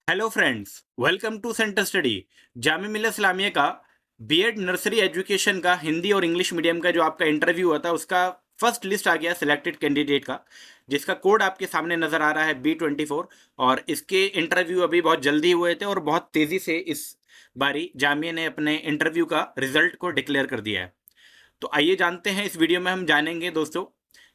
Hello friends, welcome to centre study. Jamia Millia Islamia का BEd nursery education का हिंदी और इंग्लिश मीडियम का जो आपका इंटरव्यू हुआ था उसका फर्स्ट लिस्ट आ गया सिलेक्टेड कैंडिडेट का, जिसका कोड आपके सामने नज़र आ रहा है B24। और इसके इंटरव्यू अभी बहुत जल्दी हुए थे और बहुत तेज़ी से इस बारी जामिया ने अपने इंटरव्यू का रिजल्ट को डिक्लेयर कर दिया है। तो आइए जानते हैं, इस वीडियो में हम जानेंगे दोस्तों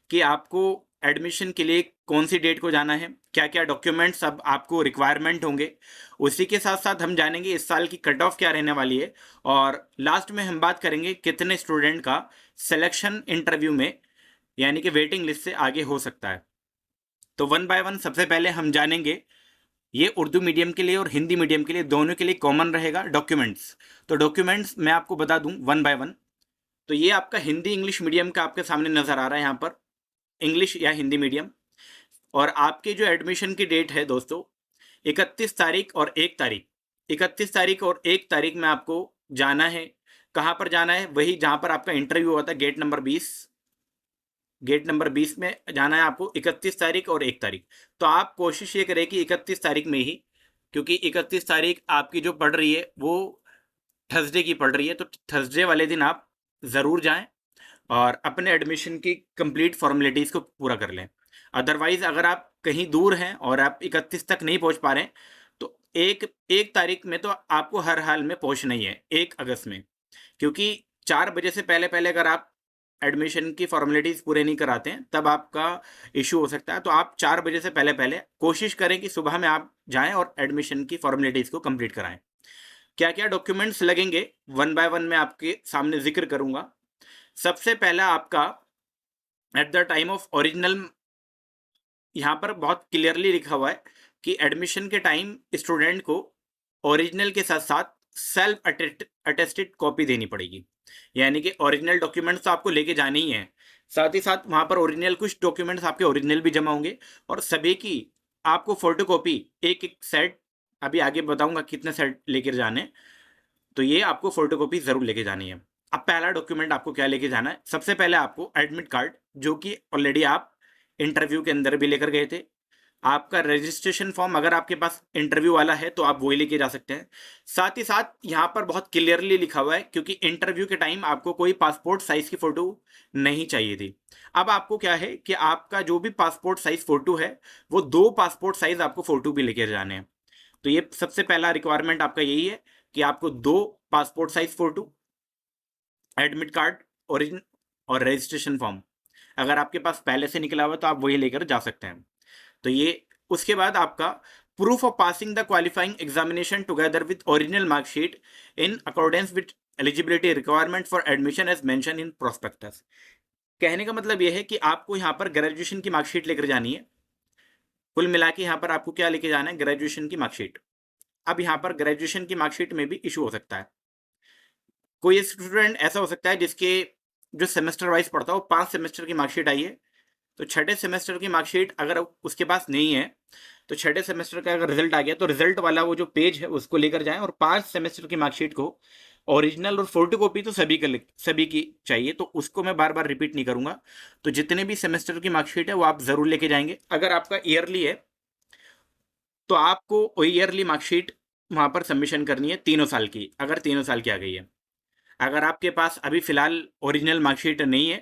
कि आपको एडमिशन के लिए कौन सी डेट को जाना है, क्या क्या डॉक्यूमेंट्स अब आपको रिक्वायरमेंट होंगे। उसी के साथ साथ हम जानेंगे इस साल की कट ऑफ क्या रहने वाली है, और लास्ट में हम बात करेंगे कितने स्टूडेंट का सिलेक्शन इंटरव्यू में यानी कि वेटिंग लिस्ट से आगे हो सकता है। तो वन बाय वन सबसे पहले हम जानेंगे, ये उर्दू मीडियम के लिए और हिंदी मीडियम के लिए दोनों के लिए कॉमन रहेगा डॉक्यूमेंट्स। तो डॉक्यूमेंट्स मैं आपको बता दूं वन बाय वन। तो ये आपका हिंदी इंग्लिश मीडियम का आपके सामने नज़र आ रहा है यहाँ पर, इंग्लिश या हिंदी मीडियम। और आपके जो एडमिशन की डेट है दोस्तों, 31 तारीख और 1 तारीख। 31 तारीख और 1 तारीख में आपको जाना है। कहाँ पर जाना है? वही जहाँ पर आपका इंटरव्यू हुआ था, गेट नंबर 20। गेट नंबर 20 में जाना है आपको 31 तारीख और 1 तारीख। तो आप कोशिश ये करें कि 31 तारीख में ही, क्योंकि 31 तारीख आपकी जो पड़ रही है वो थर्सडे की पड़ रही है, तो थर्सडे वाले दिन आप ज़रूर जाएं और अपने एडमिशन की कंप्लीट फॉर्मेलिटीज़ को पूरा कर लें। अदरवाइज़ अगर आप कहीं दूर हैं और आप 31 तक नहीं पहुंच पा रहे हैं, तो एक एक तारीख में तो आपको हर हाल में पहुंचना ही है, 1 अगस्त में। क्योंकि 4 बजे से पहले पहले अगर आप एडमिशन की फॉर्मेलिटीज़ पूरे नहीं कराते हैं तब आपका इशू हो सकता है। तो आप 4 बजे से पहले पहले कोशिश करें कि सुबह में आप जाएं और एडमिशन की फॉर्मेलिटीज़ को कंप्लीट कराएं। क्या क्या डॉक्यूमेंट्स लगेंगे वन बाय वन मैं आपके सामने जिक्र करूंगा। सबसे पहला आपका at the time of original, यहाँ पर बहुत क्लियरली लिखा हुआ है कि एडमिशन के टाइम स्टूडेंट को ओरिजिनल के साथ साथ सेल्फ अटेस्टेड कॉपी देनी पड़ेगी। यानी कि ओरिजिनल डॉक्यूमेंट्स तो आपको लेके जाने ही हैं, साथ ही साथ वहाँ पर ओरिजिनल कुछ डॉक्यूमेंट्स आपके ओरिजिनल भी जमा होंगे, और सभी की आपको फोटो कॉपी एक एक सेट, अभी आगे बताऊंगा कितने सेट लेकर जाने हैं। तो ये आपको फोटो कॉपी ज़रूर लेके जानी है। अब पहला डॉक्यूमेंट आपको क्या लेके जाना है? सबसे पहले आपको एडमिट कार्ड, जो कि ऑलरेडी आप इंटरव्यू के अंदर भी लेकर गए थे। आपका रजिस्ट्रेशन फॉर्म, अगर आपके पास इंटरव्यू वाला है तो आप वही लेके जा सकते हैं। साथ ही साथ यहाँ पर बहुत क्लियरली लिखा हुआ है, क्योंकि इंटरव्यू के टाइम आपको कोई पासपोर्ट साइज की फ़ोटो नहीं चाहिए थी। अब आपको क्या है कि आपका जो भी पासपोर्ट साइज फ़ोटो है, वो 2 पासपोर्ट साइज आपको फ़ोटो भी लेके जाने हैं। तो ये सबसे पहला रिक्वायरमेंट आपका यही है कि आपको 2 passport size photo, admit card, origin और रजिस्ट्रेशन फॉर्म। अगर आपके पास पहले से निकला हुआ तो आप वही लेकर जा सकते हैं। तो ये, उसके बाद आपका proof of passing the qualifying examination together with original marksheet in accordance with eligibility requirement for admission as mention in prospectus. कहने का मतलब यह है कि आपको यहाँ पर ग्रेजुएशन की मार्कशीट लेकर जानी है। कुल मिला के यहाँ पर आपको क्या लेके जाना है? ग्रेजुएशन की मार्कशीट। अब यहाँ पर ग्रेजुएशन की मार्कशीट में भी इशू हो सकता है। कोई स्टूडेंट ऐसा हो सकता है जिसके जो सेमेस्टर वाइज पढ़ता हो, 5 सेमेस्टर की मार्कशीट आई है, तो छठे सेमेस्टर की मार्कशीट अगर उसके पास नहीं है, तो छठे सेमेस्टर का अगर रिजल्ट आ गया तो रिजल्ट वाला वो जो पेज है उसको लेकर जाएं, और 5 सेमेस्टर की मार्कशीट को ओरिजिनल और फोटो कॉपी तो सभी की चाहिए, तो उसको मैं बार बार रिपीट नहीं करूंगा। तो जितने भी सेमेस्टर की मार्कशीट है वो आप ज़रूर लेके जाएंगे। अगर आपका ईयरली है तो आपको ईयरली मार्कशीट वहाँ पर सबमिशन करनी है 3 साल की, अगर 3 साल की आ गई है। अगर आपके पास अभी फ़िलहाल ओरिजिनल मार्कशीट नहीं है,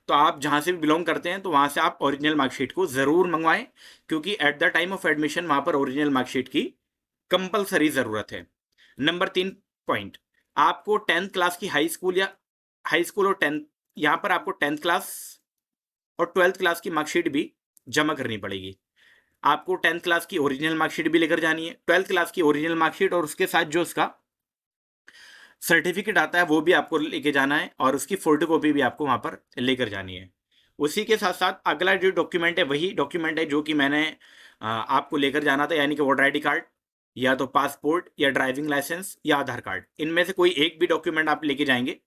तो आप जहाँ से भी बिलोंग करते हैं तो वहाँ से आप ओरिजिनल मार्कशीट को ज़रूर मंगवाएं, क्योंकि at the time of admission वहाँ पर ओरिजिनल मार्कशीट की कंपलसरी ज़रूरत है। नंबर 3 पॉइंट, आपको 10th क्लास की हाई स्कूल और 10th, यहाँ पर आपको 10th क्लास और 12th क्लास की मार्कशीट भी जमा करनी पड़ेगी। आपको 10th क्लास की ओरिजिनल मार्कशीट भी लेकर जानी है, 12th क्लास की ओरिजिनल मार्कशीट और उसके साथ जो उसका सर्टिफिकेट आता है वो भी आपको लेके जाना है, और उसकी फोटो कॉपी भी आपको वहाँ पर लेकर जानी है। उसी के साथ साथ अगला जो डॉक्यूमेंट है वही डॉक्यूमेंट है जो कि मैंने आपको लेकर जाना था, यानी कि वोटर आई डी कार्ड, या तो पासपोर्ट या ड्राइविंग लाइसेंस या आधार कार्ड। इनमें से कोई एक भी डॉक्यूमेंट आप लेके जाएंगे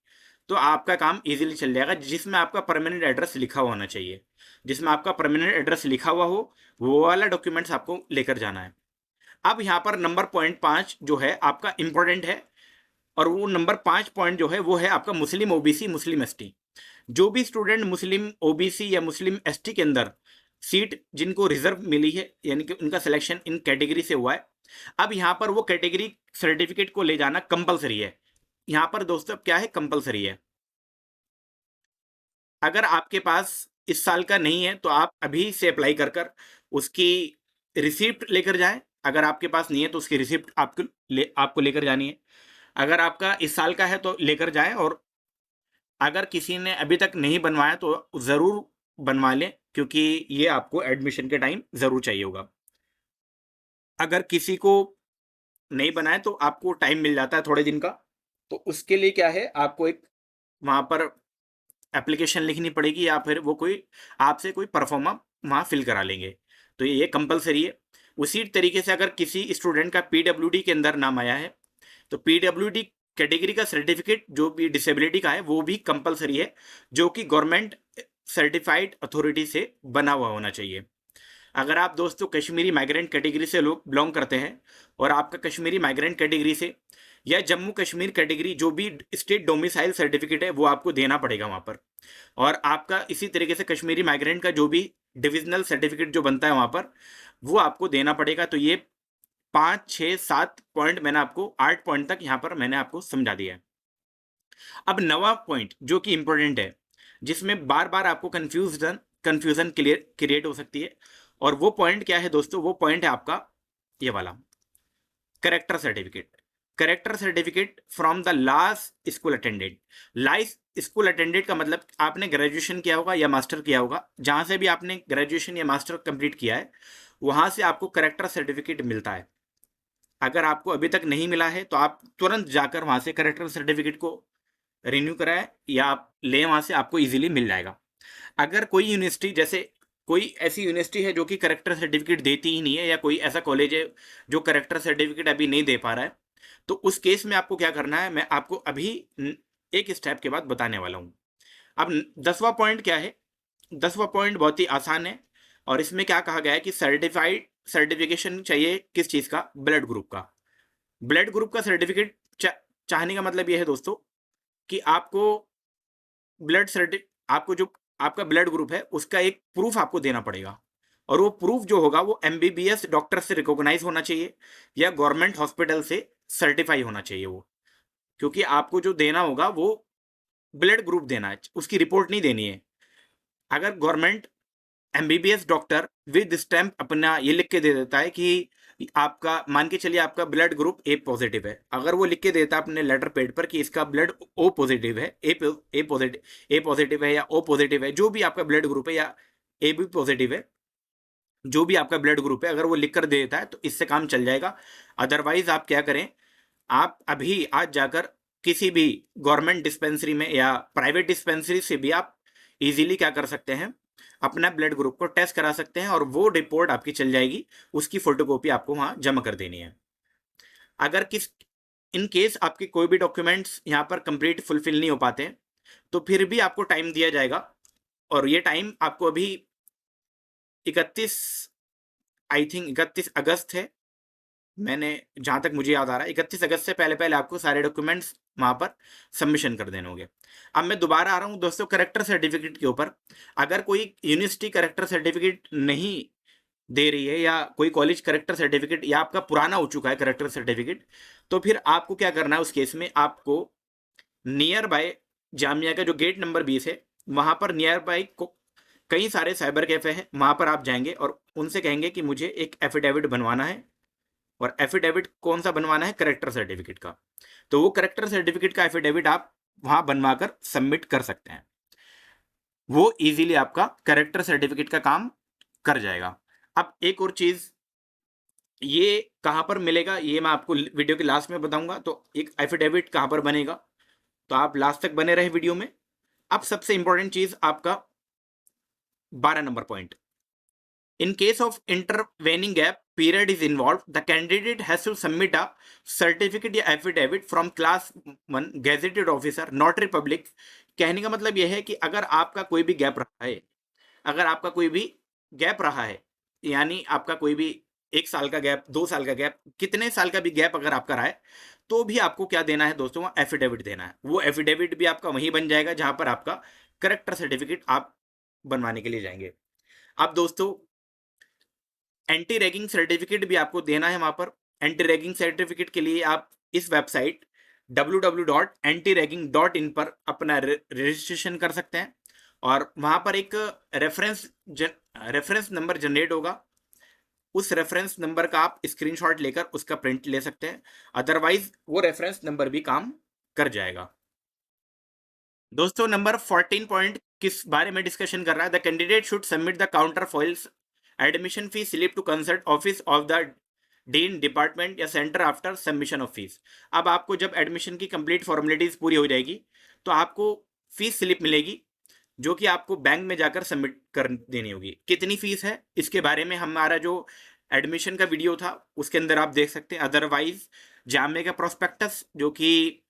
तो आपका काम इजीली चल जाएगा, जिसमें आपका परमानेंट एड्रेस लिखा हुआ होना चाहिए। जिसमें आपका परमानेंट एड्रेस लिखा हुआ हो वो वाला डॉक्यूमेंट्स आपको लेकर जाना है। अब यहाँ पर नंबर पॉइंट 5 जो है आपका इंपॉर्टेंट है, और वो नंबर 5 पॉइंट जो है वो है आपका मुस्लिम ओबीसी मुस्लिम एसटी। जो भी स्टूडेंट मुस्लिम ओबीसी या मुस्लिम एसटी के अंदर सीट जिनको रिजर्व मिली है, यानी कि उनका सिलेक्शन इन कैटेगरी से हुआ है, अब यहाँ पर वो कैटेगरी सर्टिफिकेट को ले जाना कंपलसरी है। यहाँ पर दोस्तों अब क्या है, कंपलसरी है। अगर आपके पास इस साल का नहीं है तो आप अभी से अप्लाई कर कर उसकी रिसिप्ट लेकर जाएं। अगर आपके पास नहीं है तो उसकी रिसिप्ट आपको लेकर जानी है। अगर आपका इस साल का है तो लेकर जाएं, और अगर किसी ने अभी तक नहीं बनवाया तो ज़रूर बनवा लें, क्योंकि ये आपको एडमिशन के टाइम ज़रूर चाहिए होगा। अगर किसी को नहीं बनाए तो आपको टाइम मिल जाता है थोड़े दिन का, तो उसके लिए क्या है, आपको एक वहाँ पर एप्लीकेशन लिखनी पड़ेगी, या फिर वो कोई आपसे कोई परफॉर्मा वहाँ फिल करा लेंगे। तो ये कंपलसरी है। उसी तरीके से अगर किसी स्टूडेंट का पीडब्ल्यूडी के अंदर नाम आया है तो पीडब्ल्यूडी कैटेगरी का सर्टिफिकेट जो भी डिसेबिलिटी का है वो भी कंपलसरी है, जो कि गवर्नमेंट सर्टिफाइड अथॉरिटी से बना हुआ होना चाहिए। अगर आप दोस्तों कश्मीरी माइग्रेंट कैटेगरी से लोग बिलोंग करते हैं और आपका कश्मीरी माइग्रेंट कैटेगरी से या जम्मू कश्मीर कैटेगरी जो भी स्टेट डोमिसाइल सर्टिफिकेट है वो आपको देना पड़ेगा वहाँ पर। और आपका इसी तरीके से कश्मीरी माइग्रेंट का जो भी डिविजनल सर्टिफिकेट जो बनता है वहाँ पर वो आपको देना पड़ेगा। तो ये 5, 6, 7 पॉइंट मैंने आपको 8 पॉइंट तक यहाँ पर मैंने आपको समझा दिया है। अब नवा पॉइंट जो कि इंपॉर्टेंट है, जिसमें बार बार आपको कन्फ्यूजन क्रिएट हो सकती है, और वो पॉइंट क्या है दोस्तों, वो पॉइंट है आपका ये वाला, character certificate. Character certificate from the last school attended. Last school attended का मतलब आपने ग्रेजुएशन किया होगा या मास्टर किया होगा, जहां से भी आपने ग्रेजुएशन या मास्टर कंप्लीट किया है वहां से आपको करेक्टर सर्टिफिकेट मिलता है। अगर आपको अभी तक नहीं मिला है तो आप तुरंत जाकर वहां से करेक्टर सर्टिफिकेट को रिन्यू कराएं, या आप लें वहां से, आपको इजीली मिल जाएगा। अगर कोई यूनिवर्सिटी, जैसे कोई ऐसी यूनिवर्सिटी है जो कि करेक्टर सर्टिफिकेट देती ही नहीं है, या कोई ऐसा कॉलेज है जो करेक्टर सर्टिफिकेट अभी नहीं दे पा रहा है, तो उस केस में आपको क्या करना है मैं आपको अभी एक स्टेप के बाद बताने वाला हूँ। अब 10वां पॉइंट क्या है, 10वां पॉइंट बहुत ही आसान है, और इसमें क्या कहा गया है कि सर्टिफिकेशन चाहिए किस चीज़ का, ब्लड ग्रुप का। ब्लड ग्रुप का सर्टिफिकेट चाहने का मतलब यह है दोस्तों कि आपको आपको जो आपका ब्लड ग्रुप है उसका एक प्रूफ आपको देना पड़ेगा, और वो प्रूफ जो होगा वो एमबीबीएस डॉक्टर से रिकॉग्नाइज होना चाहिए या गवर्नमेंट हॉस्पिटल से सर्टिफाई होना चाहिए वो। क्योंकि आपको जो देना होगा वो ब्लड ग्रुप देना है, उसकी रिपोर्ट नहीं देनी है। अगर government MBBS doctor with stamp अपना ये लिख के दे देता है कि आपका, मान के चलिए आपका ब्लड ग्रुप ए पॉजिटिव है, अगर वो लिख के देता है अपने लेटर पैड पर कि इसका ब्लड ओ पॉजिटिव है, ए पॉजिटिव है या ओ पॉजिटिव है, जो भी आपका ब्लड ग्रुप है, या ए बी पॉजिटिव है, जो भी आपका ब्लड ग्रुप है, अगर वो लिख कर दे देता है तो इससे काम चल जाएगा। अदरवाइज आप क्या करें, आप अभी आज जाकर किसी भी गवर्नमेंट डिस्पेंसरी में या प्राइवेट डिस्पेंसरी से भी आप इजीली क्या कर सकते हैं, अपना ब्लड ग्रुप को टेस्ट करा सकते हैं, और वो रिपोर्ट आपकी चल जाएगी, उसकी फोटोकॉपी आपको वहां जमा कर देनी है। अगर इन केस आपके कोई भी डॉक्यूमेंट्स यहाँ पर कंप्लीट फुलफिल नहीं हो पाते हैं तो फिर भी आपको टाइम दिया जाएगा, और ये टाइम आपको अभी 31 आई थिंक 31 अगस्त है, मैंने जहाँ तक मुझे याद आ रहा है 31 अगस्त से पहले पहले आपको सारे डॉक्यूमेंट्स वहाँ पर सबमिशन कर देने होंगे। अब मैं दोबारा आ रहा हूँ दोस्तों करेक्टर सर्टिफिकेट के ऊपर। अगर कोई यूनिवर्सिटी करेक्टर सर्टिफिकेट नहीं दे रही है, या कोई कॉलेज करेक्टर सर्टिफिकेट, या आपका पुराना हो चुका है करेक्टर सर्टिफिकेट, तो फिर आपको क्या करना है, उस केस में आपको नियर बाय जामिया का जो गेट नंबर 20 है वहाँ पर नियर बाय कई सारे साइबर कैफे हैं, वहाँ पर आप जाएंगे और उनसे कहेंगे कि मुझे एक एफिडेविट बनवाना है। और एफिडेविट कौन सा बनवाना है, करेक्टर सर्टिफिकेट का। तो वो करेक्टर सर्टिफिकेट का एफिडेविट आप वहां बनवाकर सबमिट कर सकते हैं, वो इजीली आपका करेक्टर सर्टिफिकेट का काम कर जाएगा। अब एक और चीज, ये कहां पर मिलेगा ये मैं आपको वीडियो के लास्ट में बताऊंगा। तो एक एफिडेविट कहां पर बनेगा, तो आप लास्ट तक बने रहे वीडियो में। अब सबसे इंपॉर्टेंट चीज आपका 12 number point, in case of intervening gap period is involved, the candidate has to submit a certificate या affidavit from class 1 gazetted officer notary public। कहने का मतलब यह है कि अगर आपका कोई भी गैप रहा है, अगर आपका कोई भी गैप रहा है, यानी आपका कोई भी 1 साल का गैप, 2 साल का गैप, कितने साल का भी गैप अगर आपका रहा है, तो भी आपको क्या देना है दोस्तों, वहाँ एफिडेविट देना है। वो एफिडेविट भी आपका वहीं बन जाएगा जहां पर आपका करेक्टर सर्टिफिकेट आप बनवाने के लिए जाएंगे। अब दोस्तों एंटी रैगिंग सर्टिफिकेट भी आपको देना है वहां पर। एंटी रैगिंग सर्टिफिकेट के लिए आप इस वेबसाइट www.antiragging.in पर अपना रजिस्ट्रेशन कर सकते हैं और वहां पर एक रेफरेंस नंबर जनरेट होगा। उस रेफरेंस नंबर का आप स्क्रीनशॉट लेकर उसका प्रिंट ले सकते हैं, अदरवाइज वो रेफरेंस नंबर भी काम कर जाएगा। दोस्तों नंबर 14 पॉइंट किस बारे में डिस्कशन कर रहा है? The candidate should submit the counterfoils admission fee slip to consult office of the dean department या centre after submission of fees. अब आपको जब एडमिशन की कंप्लीट फॉर्मेलिटीज पूरी हो जाएगी तो आपको फीस स्लिप मिलेगी जो कि आपको बैंक में जाकर सबमिट कर देनी होगी। कितनी फीस है इसके बारे में हमारा जो एडमिशन का वीडियो था उसके अंदर आप देख सकते हैं, अदरवाइज जामे का प्रोस्पेक्टस जो कि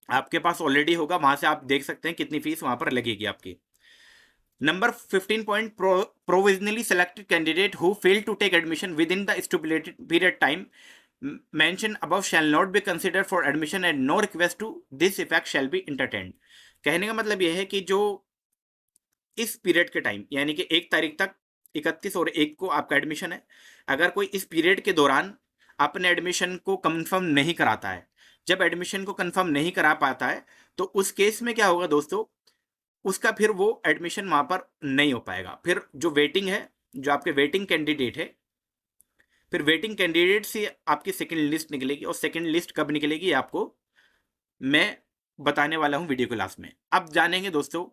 आपके पास ऑलरेडी होगा वहां से आप देख सकते हैं कितनी फीस वहां पर लगेगी आपकी। Number 15 point provisionally selected candidate who failed to take admission within the stipulated period time mentioned above shall not be considered for admission and no request to this effect shall be entertained। कहने का मतलब यह है कि जो इस period के time यानी कि 1 तारीख तक 31 और 1 को आपका एडमिशन है, अगर कोई इस पीरियड के दौरान अपने एडमिशन को कंफर्म नहीं कराता है, जब एडमिशन को कंफर्म नहीं करा पाता है तो उस केस में क्या होगा दोस्तों, उसका फिर वो एडमिशन वहां पर नहीं हो पाएगा। फिर जो वेटिंग है, जो आपके वेटिंग कैंडिडेट है, फिर वेटिंग कैंडिडेट से आपकी सेकंड लिस्ट निकलेगी और सेकंड लिस्ट कब निकलेगी आपको मैं बताने वाला हूं वीडियो के लास्ट में। अब जानेंगे दोस्तों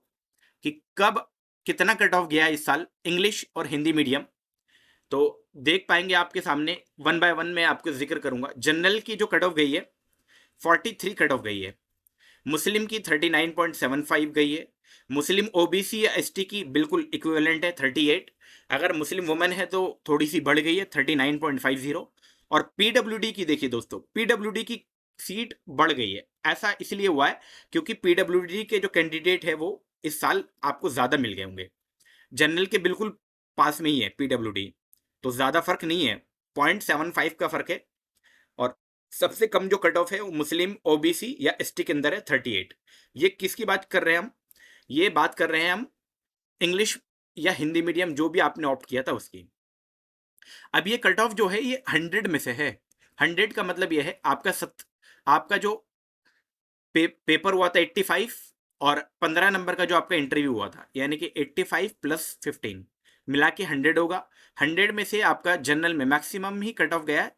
कि कब कितना कट ऑफ गया है इस साल इंग्लिश और हिंदी मीडियम। तो देख पाएंगे आपके सामने वन बाय वन में आपको जिक्र करूंगा। जनरल की जो कट ऑफ गई है 43 कट ऑफ गई है, मुस्लिम की 39.75 गई है, मुस्लिम ओबीसी या एसटी की बिल्कुल इक्विवेलेंट है 38, अगर मुस्लिम वुमेन है तो थोड़ी सी बढ़ गई है 39.50। और पीडब्ल्यूडी की देखिए दोस्तों, पीडब्ल्यूडी की सीट बढ़ गई है। ऐसा इसलिए हुआ है क्योंकि पीडब्ल्यूडी के जो कैंडिडेट है वो इस साल आपको ज्यादा मिल गए होंगे। जनरल के बिल्कुल पास में ही है पीडब्ल्यूडी, तो ज्यादा फर्क नहीं है, 0.75 का फर्क है। और सबसे कम जो कट ऑफ है वो मुस्लिम ओबीसी या एसटी के अंदर है 38। ये किसकी बात कर रहे हैं हम? ये बात कर रहे हैं हम इंग्लिश या हिंदी मीडियम जो भी आपने ऑप्ट किया था उसकी। अब ये कट ऑफ जो है ये 100 में से है। 100 का मतलब ये है आपका जो पेपर हुआ था 85 और 15 नंबर का जो आपका इंटरव्यू हुआ था, यानी कि 85 प्लस 15 मिला के 100 होगा। 100 में से आपका जनरल में मैक्सिमम ही कट ऑफ गया है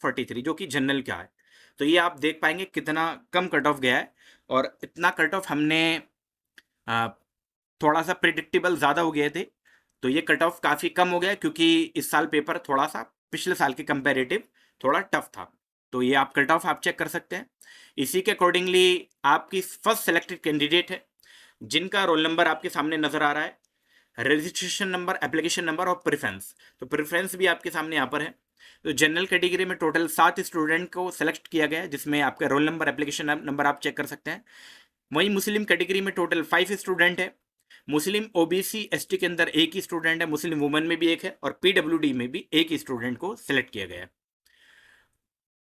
43, जो कि जनरल का है। तो ये आप देख पाएंगे कितना कम कट ऑफ गया है। और इतना कट ऑफ हमने थोड़ा सा प्रिडिक्टेबल ज़्यादा हो गए थे, तो ये कट ऑफ काफ़ी कम हो गया क्योंकि इस साल पेपर थोड़ा सा पिछले साल के कंपैरेटिव थोड़ा टफ था। तो ये आप कट ऑफ आप चेक कर सकते हैं। इसी के अकॉर्डिंगली आपकी फर्स्ट सेलेक्टेड कैंडिडेट है जिनका रोल नंबर आपके सामने नजर आ रहा है, रजिस्ट्रेशन नंबर, एप्लीकेशन नंबर और प्रेफरेंस। तो प्रेफरेंस भी आपके सामने यहाँ पर है। तो जनरल कैटेगरी में टोटल 7 स्टूडेंट को सेलेक्ट किया गया है जिसमें आपका रोल नंबर, एप्लीकेशन नंबर आप चेक कर सकते हैं। वहीं मुस्लिम कैटेगरी में टोटल 5 स्टूडेंट है। मुस्लिम ओबीसी एसटी के अंदर एक ही स्टूडेंट है, मुस्लिम वुमेन में भी एक है और पीडब्ल्यूडी में भी एक ही स्टूडेंट को सिलेक्ट किया गया है।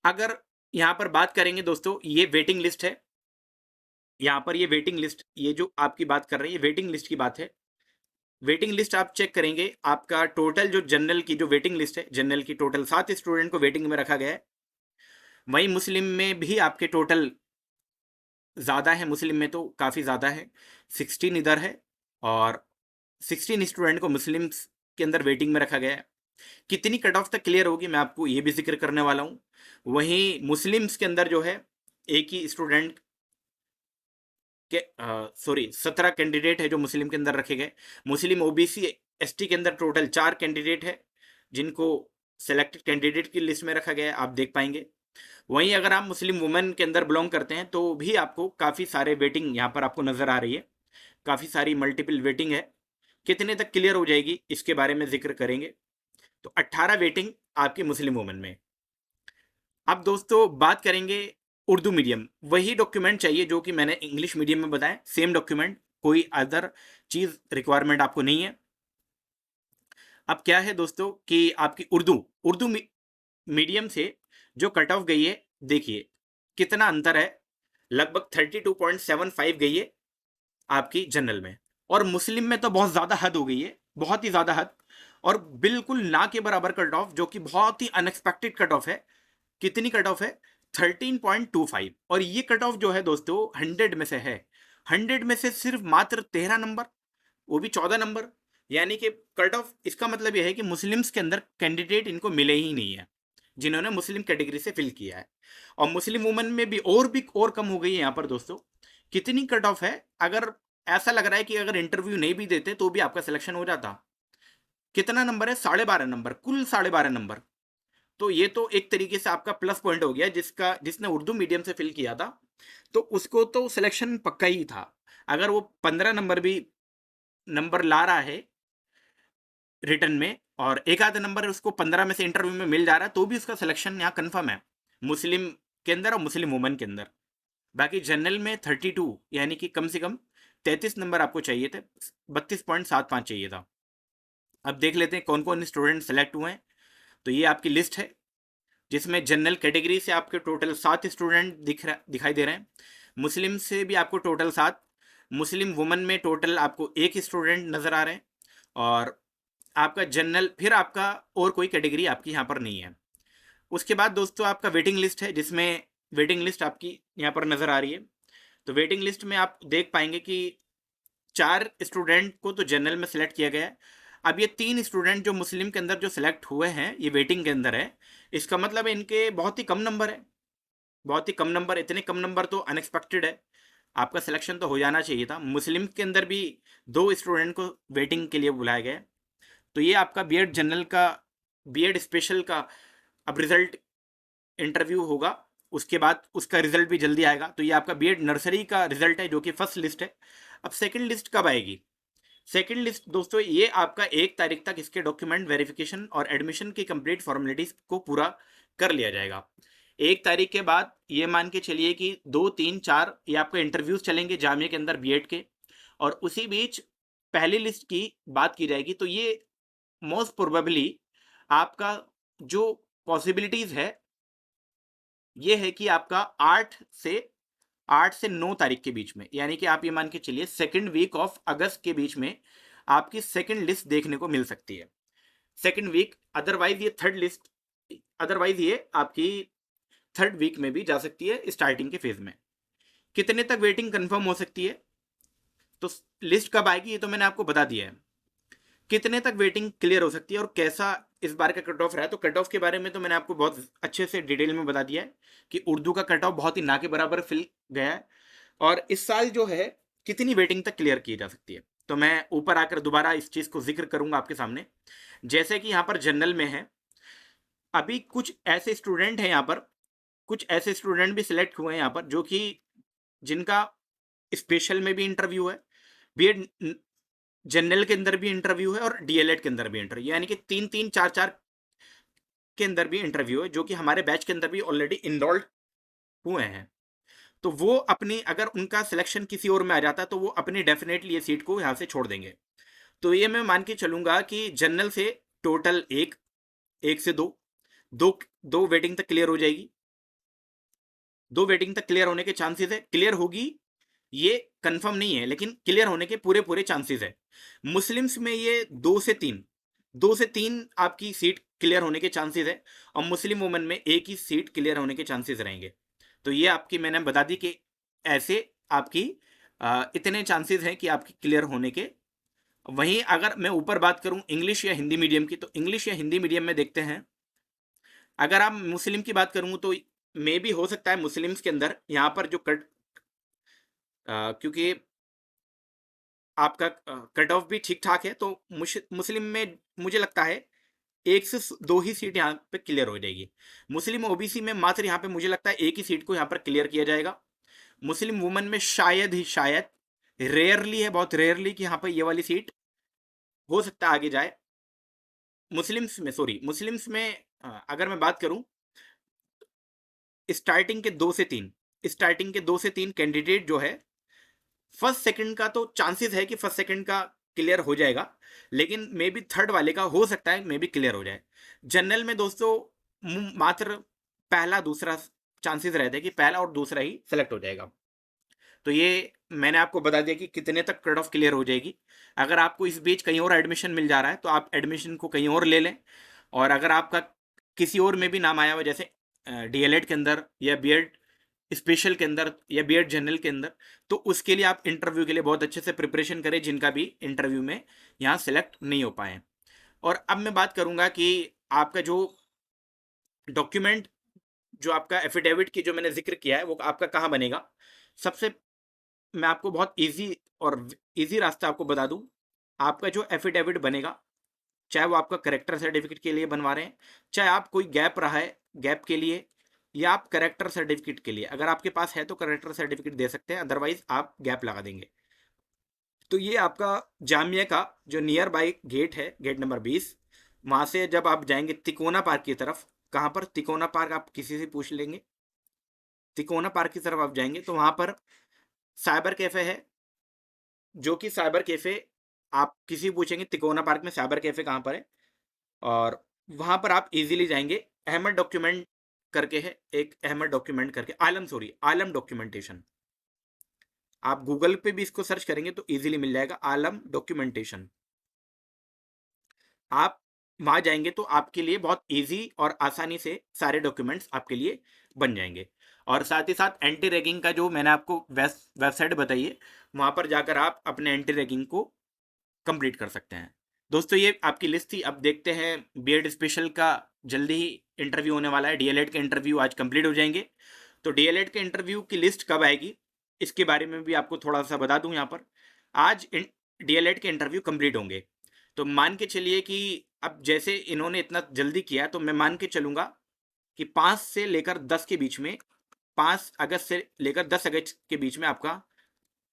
अगर यहां पर बात करेंगे दोस्तों, ये वेटिंग लिस्ट है। यहां पर ये वेटिंग लिस्ट, ये जो आपकी बात कर रही है वेटिंग लिस्ट की बात है। वेटिंग लिस्ट आप चेक करेंगे, आपका टोटल जो जनरल की जो वेटिंग लिस्ट है, जनरल की टोटल 7 स्टूडेंट को वेटिंग में रखा गया है। वहीं मुस्लिम में भी आपके टोटल ज़्यादा है, मुस्लिम में तो काफ़ी ज़्यादा है, 16 इधर है और 16 स्टूडेंट को मुस्लिम के अंदर वेटिंग में रखा गया है। कितनी कट ऑफ तक क्लियर होगी मैं आपको ये भी जिक्र करने वाला हूँ। वहीं मुस्लिम्स के अंदर जो है एक ही स्टूडेंट के 17 कैंडिडेट है जो मुस्लिम के अंदर रखे गए। मुस्लिम ओबीसी एसटी के अंदर टोटल 4 कैंडिडेट है जिनको सेलेक्टेड कैंडिडेट की लिस्ट में रखा गया है, आप देख पाएंगे। वहीं अगर आप मुस्लिम वुमेन के अंदर बिलोंग करते हैं तो भी आपको काफ़ी सारे वेटिंग यहाँ पर आपको नज़र आ रही है, काफ़ी सारी मल्टीपल वेटिंग है। कितने तक क्लियर हो जाएगी इसके बारे में जिक्र करेंगे। तो 18 वेटिंग आपकी मुस्लिम वुमेन में। अब दोस्तों बात करेंगे उर्दू मीडियम, वही डॉक्यूमेंट चाहिए जो कि मैंने इंग्लिश मीडियम में बताया, सेम डॉक्यूमेंट, कोई अदर चीज़ रिक्वायरमेंट आपको नहीं है। अब क्या है दोस्तों कि आपकी उर्दू मीडियम से जो कट ऑफ गई है, देखिए कितना अंतर है, लगभग 32.75 गई है आपकी जनरल में, और मुस्लिम में तो बहुत ज़्यादा हद हो गई है, बहुत ही ज़्यादा हद, और बिल्कुल ना के बराबर कट ऑफ, जो कि बहुत ही अनएक्सपेक्टेड कट ऑफ है। कितनी कट ऑफ है? 13.25। और ये कट ऑफ जो है दोस्तों 100 में से है, 100 में से सिर्फ मात्र 13 नंबर, वो भी 14 नंबर। यानी कि कट ऑफ, इसका मतलब यह है कि मुस्लिम्स के अंदर कैंडिडेट इनको मिले ही नहीं है जिन्होंने मुस्लिम कैटेगरी से फिल किया है। और मुस्लिम वुमन में भी और कम हो गई है यहाँ पर दोस्तों। कितनी कट ऑफ है? अगर ऐसा लग रहा है कि अगर इंटरव्यू नहीं भी देते तो भी आपका सिलेक्शन हो जाता। कितना नंबर है? 12.5 नंबर, कुल 12.5 नंबर। तो ये तो एक तरीके से आपका प्लस पॉइंट हो गया, जिसने उर्दू मीडियम से फिल किया था तो उसको तो सिलेक्शन पक्का ही था। अगर वो 15 नंबर भी नंबर ला रहा है रिटर्न में, और एक आधा नंबर उसको 15 में से इंटरव्यू में मिल जा रहा है, तो भी उसका सिलेक्शन यहाँ कंफर्म है, मुस्लिम के अंदर और मुस्लिम वुमन के अंदर। बाकी जनरल में 32, यानी कि कम से कम 33 नंबर आपको चाहिए थे, 32.75 चाहिए था। अब देख लेते हैं कौन कौन स्टूडेंट सेलेक्ट हुए हैं। तो ये आपकी लिस्ट है, जिसमें जनरल कैटेगरी से आपके टोटल 7 स्टूडेंट दिखाई दे रहे हैं, मुस्लिम से भी आपको टोटल 7, मुस्लिम वुमन में टोटल आपको 1 स्टूडेंट नज़र आ रहे हैं, और आपका जनरल, फिर आपका और कोई कैटेगरी आपकी यहाँ पर नहीं है। उसके बाद दोस्तों आपका वेटिंग लिस्ट है, जिसमें वेटिंग लिस्ट आपकी यहाँ पर नज़र आ रही है। तो वेटिंग लिस्ट में आप देख पाएंगे कि 4 स्टूडेंट को तो जनरल में सेलेक्ट किया गया है। अब ये 3 स्टूडेंट जो मुस्लिम के अंदर जो सिलेक्ट हुए हैं, ये वेटिंग के अंदर है। इसका मतलब है इनके बहुत ही कम नंबर है, बहुत ही कम नंबर। इतने कम नंबर तो अनएक्सपेक्टेड है, आपका सिलेक्शन तो हो जाना चाहिए था। मुस्लिम के अंदर भी 2 स्टूडेंट को वेटिंग के लिए बुलाया गया है। तो ये आपका बीएड जनरल का, बीएड स्पेशल का अब रिजल्ट, इंटरव्यू होगा, उसके बाद उसका रिजल्ट भी जल्दी आएगा। तो ये आपका बीएड नर्सरी का रिजल्ट है, जो कि फर्स्ट लिस्ट है। अब सेकंड लिस्ट कब आएगी? सेकंड लिस्ट दोस्तों ये आपका 1 तारीख तक इसके डॉक्यूमेंट वेरिफिकेशन और एडमिशन की कंप्लीट फॉर्मेलिटीज को पूरा कर लिया जाएगा। 1 तारीख के बाद ये मान के चलिए कि 2, 3, 4 ये आपके इंटरव्यूज चलेंगे जामिया के अंदर बीएड के, और उसी बीच पहली लिस्ट की बात की जाएगी। तो ये मोस्ट प्रोबेबली आपका जो पॉसिबिलिटीज है ये है कि आपका 8 से 9 तारीख के बीच में, यानी कि आप ये मान के चलिए सेकंड वीक ऑफ अगस्त के बीच में आपकी सेकंड लिस्ट देखने को मिल सकती है, सेकंड वीक। अदरवाइज ये थर्ड लिस्ट, अदरवाइज ये आपकी थर्ड वीक में भी जा सकती है स्टार्टिंग के फेज में। कितने तक वेटिंग कंफर्म हो सकती है? तो लिस्ट कब आएगी ये तो मैंने आपको बता दिया है। कितने तक वेटिंग क्लियर हो सकती है और कैसा इस बार का कट ऑफ रहा है, तो कट ऑफ के बारे में तो मैंने आपको बहुत अच्छे से डिटेल में बता दिया है कि उर्दू का कट ऑफ बहुत ही ना के बराबर फिल गया है। और इस साल जो है कितनी वेटिंग तक क्लियर की जा सकती है, तो मैं ऊपर आकर दोबारा इस चीज़ को जिक्र करूंगा आपके सामने। जैसे कि यहाँ पर जनरल में है, अभी कुछ ऐसे स्टूडेंट हैं यहाँ पर, कुछ ऐसे स्टूडेंट भी सिलेक्ट हुए हैं यहाँ पर, जो कि जिनका स्पेशल में भी इंटरव्यू है, बीएड जनरल के अंदर भी इंटरव्यू है, और डीएलएड के अंदर भी इंटरव्यू, यानी कि 3-3, 4-4 के अंदर भी इंटरव्यू है, जो कि हमारे बैच के अंदर भी ऑलरेडी इनरोल्ड हुए हैं। तो वो अपनी, अगर उनका सिलेक्शन किसी और में आ जाता तो वो अपनी डेफिनेटली ये सीट को यहाँ से छोड़ देंगे। तो ये मैं मान के चलूंगा कि जनरल से टोटल एक से दो वेटिंग तक क्लियर हो जाएगी। 2 वेटिंग तक क्लियर होने के चांसेस है, क्लियर होगी ये कंफर्म नहीं है, लेकिन क्लियर होने के पूरे पूरे चांसेस है। मुस्लिम्स में ये 2 से 3 आपकी सीट क्लियर होने के चांसेस है, और मुस्लिम वुमन में 1 ही सीट क्लियर होने के चांसेस रहेंगे। तो ये आपकी मैंने बता दी कि ऐसे आपकी इतने चांसेस हैं कि आपकी क्लियर होने के। वहीं अगर मैं ऊपर बात करूं इंग्लिश या हिंदी मीडियम की, तो इंग्लिश या हिंदी मीडियम में देखते हैं। अगर आप मुस्लिम की बात करूं तो मे भी हो सकता है मुस्लिम्स के अंदर यहाँ पर जो क्योंकि आपका कट ऑफ भी ठीक ठाक है, तो मुस्लिम में मुझे लगता है 1 से 2 ही सीट यहाँ पे क्लियर हो जाएगी। मुस्लिम ओबीसी में मात्र यहाँ पे मुझे लगता है 1 ही सीट को यहाँ पर क्लियर किया जाएगा। मुस्लिम वुमन में शायद ही शायद, रेयरली है, बहुत रेयरली कि यहाँ पर ये वाली सीट हो सकता है आगे जाए। मुस्लिम्स में अगर मैं बात करूं, स्टार्टिंग के 2 से 3 कैंडिडेट जो है, फर्स्ट सेकंड का तो चांसेस है कि फर्स्ट सेकंड का क्लियर हो जाएगा, लेकिन मे बी थर्ड वाले का हो सकता है मे बी क्लियर हो जाए। जनरल में दोस्तों मात्र पहला दूसरा चांसेस रहते हैं कि पहला और दूसरा ही सेलेक्ट हो जाएगा। तो ये मैंने आपको बता दिया कि कितने तक कट ऑफ क्लियर हो जाएगी। अगर आपको इस बीच कहीं और एडमिशन मिल जा रहा है तो आप एडमिशन को कहीं और ले लें, और अगर आपका किसी और में भी नाम आया हुआ जैसे डीएलएड के अंदर या बीएड स्पेशल के अंदर या बीएड जनरल के अंदर, तो उसके लिए आप इंटरव्यू के लिए बहुत अच्छे से प्रिपरेशन करें, जिनका भी इंटरव्यू में यहाँ सेलेक्ट नहीं हो पाए। और अब मैं बात करूंगा कि आपका जो डॉक्यूमेंट, जो आपका एफिडेविट की जो मैंने जिक्र किया है, वो आपका कहाँ बनेगा। सबसे मैं आपको बहुत इजी रास्ता आपको बता दूं। आपका जो एफिडेविट बनेगा, चाहे वो आपका करेक्टर सर्टिफिकेट के लिए बनवा रहे हैं, चाहे आप कोई गैप रहा है गैप के लिए, या आप करेक्टर सर्टिफिकेट के लिए, अगर आपके पास है तो करेक्टर सर्टिफिकेट दे सकते हैं, अदरवाइज आप गैप लगा देंगे। तो ये आपका जामिया का जो नियर बाई गेट है, गेट नंबर 20, वहां से जब आप जाएंगे तिकोना पार्क की तरफ, कहाँ पर तिकोना पार्क आप किसी से पूछ लेंगे, तिकोना पार्क की तरफ आप जाएंगे तो वहां पर साइबर कैफे है, जो कि साइबर कैफे आप किसी पूछेंगे तिकोना पार्क में साइबर कैफे कहाँ पर है, और वहां पर आप इजीली जाएंगे। अहमद डॉक्यूमेंट करके है, एक अहमद डॉक्यूमेंट करके, आलम डॉक्यूमेंटेशन, आप गूगल पे भी इसको सर्च करेंगे तो इजीली मिल जाएगा, आलम डॉक्यूमेंटेशन। आप वहां जाएंगे तो आपके लिए बहुत इजी और आसानी से सारे डॉक्यूमेंट्स आपके लिए बन जाएंगे। और साथ ही साथ एंटी रैगिंग का जो मैंने आपको वेबसाइट बताई है, वहां पर जाकर आप अपने एंटी रैगिंग को कंप्लीट कर सकते हैं। दोस्तों ये आपकी लिस्ट थी। अब देखते हैं बीएड स्पेशल का जल्दी ही इंटरव्यू होने वाला है, डीएलएड के इंटरव्यू आज कंप्लीट हो जाएंगे। तो डीएलएड के इंटरव्यू की लिस्ट कब आएगी, इसके बारे में भी आपको थोड़ा सा बता दूं। यहाँ पर आज डीएलएड के इंटरव्यू कंप्लीट होंगे, तो मान के चलिए कि अब जैसे इन्होंने इतना जल्दी किया, तो मैं मान के चलूंगा कि 5 से लेकर 10 के बीच में, 5 अगस्त से लेकर 10 अगस्त के बीच में आपका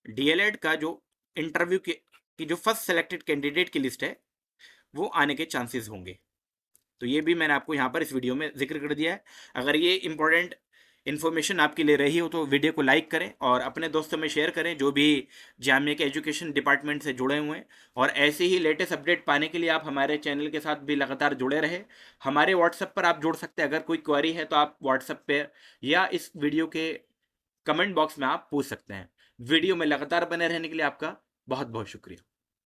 डीएलएड का जो इंटरव्यू की जो फर्स्ट सेलेक्टेड कैंडिडेट की लिस्ट है वो आने के चांसेस होंगे। तो ये भी मैंने आपको यहाँ पर इस वीडियो में जिक्र कर दिया है। अगर ये इंपॉर्टेंट इन्फॉर्मेशन आपके लिए रही हो तो वीडियो को लाइक करें और अपने दोस्तों में शेयर करें जो भी जामिया के एजुकेशन डिपार्टमेंट से जुड़े हुए हैं। और ऐसे ही लेटेस्ट अपडेट पाने के लिए आप हमारे चैनल के साथ भी लगातार जुड़े रहे। हमारे व्हाट्सएप पर आप जुड़ सकते हैं, अगर कोई क्वेरी है तो आप व्हाट्सएप पे या इस वीडियो के कमेंट बॉक्स में आप पूछ सकते हैं। वीडियो में लगातार बने रहने के लिए आपका बहुत बहुत शुक्रिया।